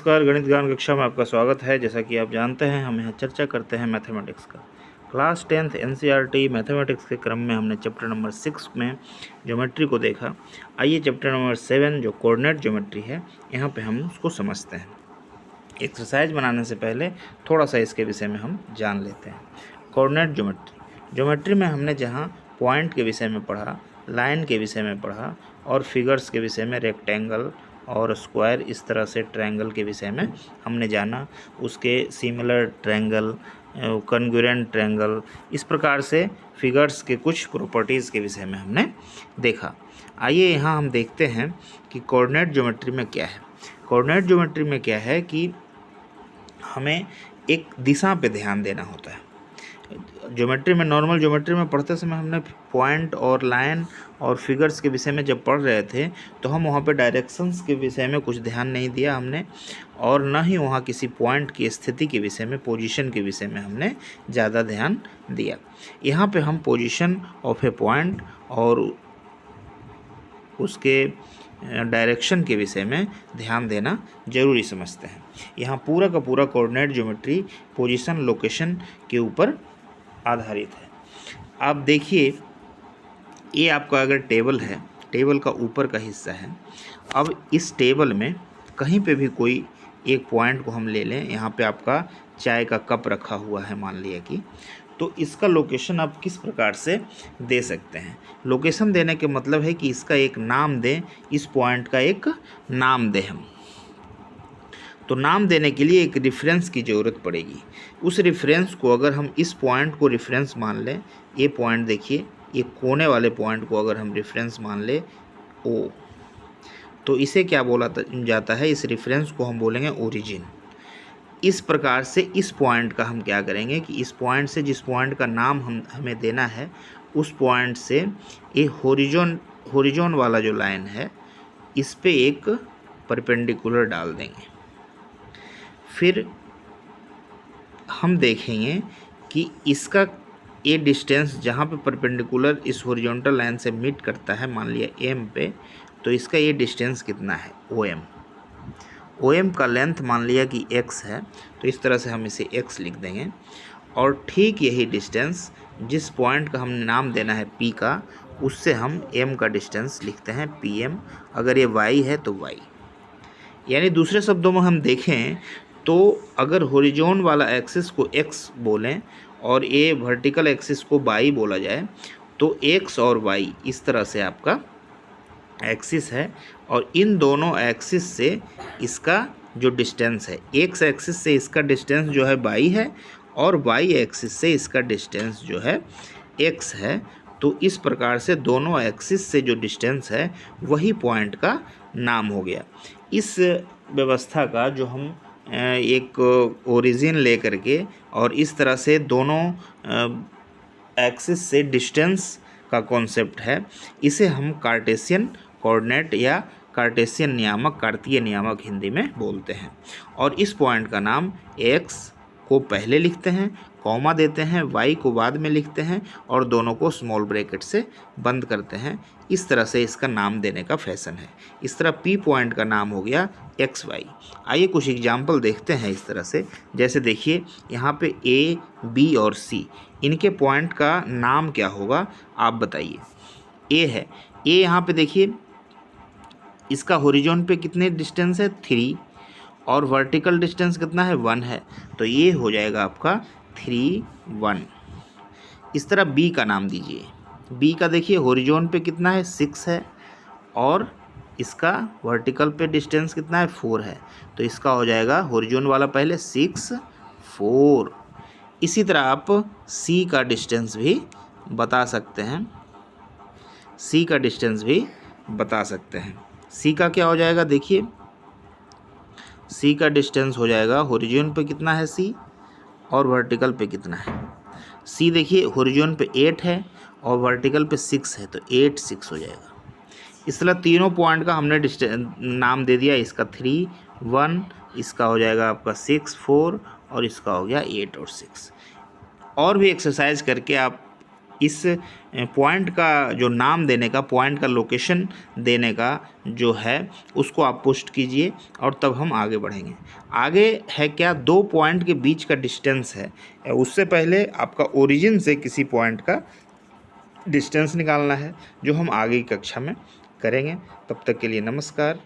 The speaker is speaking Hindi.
नमस्कार, गणित ज्ञान कक्षा में आपका स्वागत है। जैसा कि आप जानते हैं, हम यहाँ चर्चा करते हैं मैथमेटिक्स का। क्लास 10th एनसीईआरटी मैथमेटिक्स के क्रम में हमने चैप्टर नंबर 6 में ज्योमेट्री को देखा। आइए चैप्टर नंबर 7 जो कोऑर्डिनेट ज्योमेट्री है, यहाँ पे हम उसको समझते हैं। एक्सरसाइज बनाने से पहले थोड़ा सा इसके विषय में हम जान लेते हैं। कोऑर्डिनेट ज्योमेट्री में हमने जहाँ पॉइंट के विषय में पढ़ा, लाइन के विषय में पढ़ा और फिगर्स के विषय में रेक्टेंगल और स्क्वायर, इस तरह से ट्रायंगल के विषय में हमने जाना। उसके सिमिलर ट्रायंगल, कॉन्ग्रुएंट ट्रायंगल, इस प्रकार से फिगर्स के कुछ प्रॉपर्टीज़ के विषय में हमने देखा। आइए यहाँ हम देखते हैं कि कोऑर्डिनेट ज्योमेट्री में क्या है। कोऑर्डिनेट ज्योमेट्री में क्या है कि हमें एक दिशा पे ध्यान देना होता है। ज्योमेट्री में, नॉर्मल ज्योमेट्री में पढ़ते समय हमने पॉइंट और लाइन और फिगर्स के विषय में जब पढ़ रहे थे तो हम वहाँ पे डायरेक्शंस के विषय में कुछ ध्यान नहीं दिया हमने, और न ही वहाँ किसी पॉइंट की स्थिति के विषय में, पोजीशन के विषय में हमने ज़्यादा ध्यान दिया। यहाँ पे हम पोजीशन ऑफ ए पॉइंट और उसके डायरेक्शन के विषय में ध्यान देना जरूरी समझते हैं। यहाँ पूरा का पूरा कोऑर्डिनेट ज्योमेट्री पोजीशन, लोकेशन के ऊपर आधारित है। आप देखिए, ये आपका अगर टेबल है, टेबल का ऊपर का हिस्सा है। अब इस टेबल में कहीं पे भी कोई एक पॉइंट को हम ले लें, यहाँ पे आपका चाय का कप रखा हुआ है मान लिया कि, तो इसका लोकेशन आप किस प्रकार से दे सकते हैं। लोकेशन देने के मतलब है कि इसका एक नाम दें, इस पॉइंट का एक नाम दें हम। तो नाम देने के लिए एक रेफरेंस की ज़रूरत पड़ेगी। उस रेफरेंस को अगर हम इस पॉइंट को रेफरेंस मान लें, ये पॉइंट देखिए, ये कोने वाले पॉइंट को अगर हम रेफरेंस मान लें ओ, तो इसे क्या बोला जाता है, इस रेफरेंस को हम बोलेंगे ओरिजिन। इस प्रकार से इस पॉइंट का हम क्या करेंगे कि इस पॉइंट से, जिस पॉइंट का नाम हमें देना है, उस पॉइंट से ये होरिजोन वाला जो लाइन है, इस पे एक परपेंडिकुलर डाल देंगे। फिर हम देखेंगे कि इसका ये डिस्टेंस जहाँ पे परपेंडिकुलर इस हॉरिजॉन्टल लाइन से मीट करता है, मान लिया एम पे, तो इसका ये डिस्टेंस कितना है, ओ एम। ओ एम का लेंथ मान लिया कि x है, तो इस तरह से हम इसे x लिख देंगे। और ठीक यही डिस्टेंस जिस पॉइंट का हमने नाम देना है p का, उससे हम m का डिस्टेंस लिखते हैं pm। अगर ये y है तो y, यानी दूसरे शब्दों में हम देखें तो अगर हॉरिजॉन वाला एक्सिस को x बोलें और ये वर्टिकल एक्सिस को y बोला जाए, तो x और y इस तरह से आपका एक्सिस है, और इन दोनों एक्सिस से इसका जो डिस्टेंस है, x एक्सिस से इसका डिस्टेंस जो है y है, और y एक्सिस से इसका डिस्टेंस जो है x है। तो इस प्रकार से दोनों एक्सिस से जो डिस्टेंस है वही पॉइंट का नाम हो गया। इस व्यवस्था का जो हम एक ओरिजिन ले करके और इस तरह से दोनों एक्सिस से डिस्टेंस का कॉन्सेप्ट है, इसे हम कार्टेशियन कोऑर्डिनेट या कार्टेशियन नियामक, कार्तीय नियामक हिंदी में बोलते हैं। और इस पॉइंट का नाम x को पहले लिखते हैं, कॉमा देते हैं, y को बाद में लिखते हैं और दोनों को स्मॉल ब्रैकेट से बंद करते हैं। इस तरह से इसका नाम देने का फैशन है। इस तरह P पॉइंट का नाम हो गया XY। आइए कुछ एग्जाम्पल देखते हैं इस तरह से। जैसे देखिए, यहाँ पे A, B और C, इनके पॉइंट का नाम क्या होगा आप बताइए। A है, A यहाँ पे देखिए, इसका हॉरिजॉन पे कितने डिस्टेंस है 3, और वर्टिकल डिस्टेंस कितना है 1 है, तो ये हो जाएगा आपका 3, 1। इस तरह B का नाम दीजिए। B का देखिए हॉरिजॉन पे कितना है 6 है, और इसका वर्टिकल पे डिस्टेंस कितना है 4 है, तो इसका हो जाएगा हॉरिजॉन वाला पहले 6, 4। इसी तरह आप C का डिस्टेंस भी बता सकते हैं, C का डिस्टेंस भी बता सकते हैं। C का क्या हो जाएगा, देखिए C का डिस्टेंस हो जाएगा, हॉरिजॉन पे कितना है C और वर्टिकल पे कितना है। C देखिए हॉरिजॉन पे 8 है और वर्टिकल पे 6 है, तो 8, 6 हो जाएगा। इस तरह तीनों पॉइंट का हमने नाम दे दिया। इसका 3, 1, इसका हो जाएगा आपका 6, 4 और इसका हो गया 8 और 6। और भी एक्सरसाइज करके आप इस पॉइंट का जो नाम देने का, पॉइंट का लोकेशन देने का जो है उसको आप पोस्ट कीजिए और तब हम आगे बढ़ेंगे। आगे है क्या, 2 पॉइंट के बीच का डिस्टेंस है, उससे पहले आपका ओरिजिन से किसी पॉइंट का डिस्टेंस निकालना है, जो हम आगे की कक्षा में करेंगे। तब तक के लिए नमस्कार।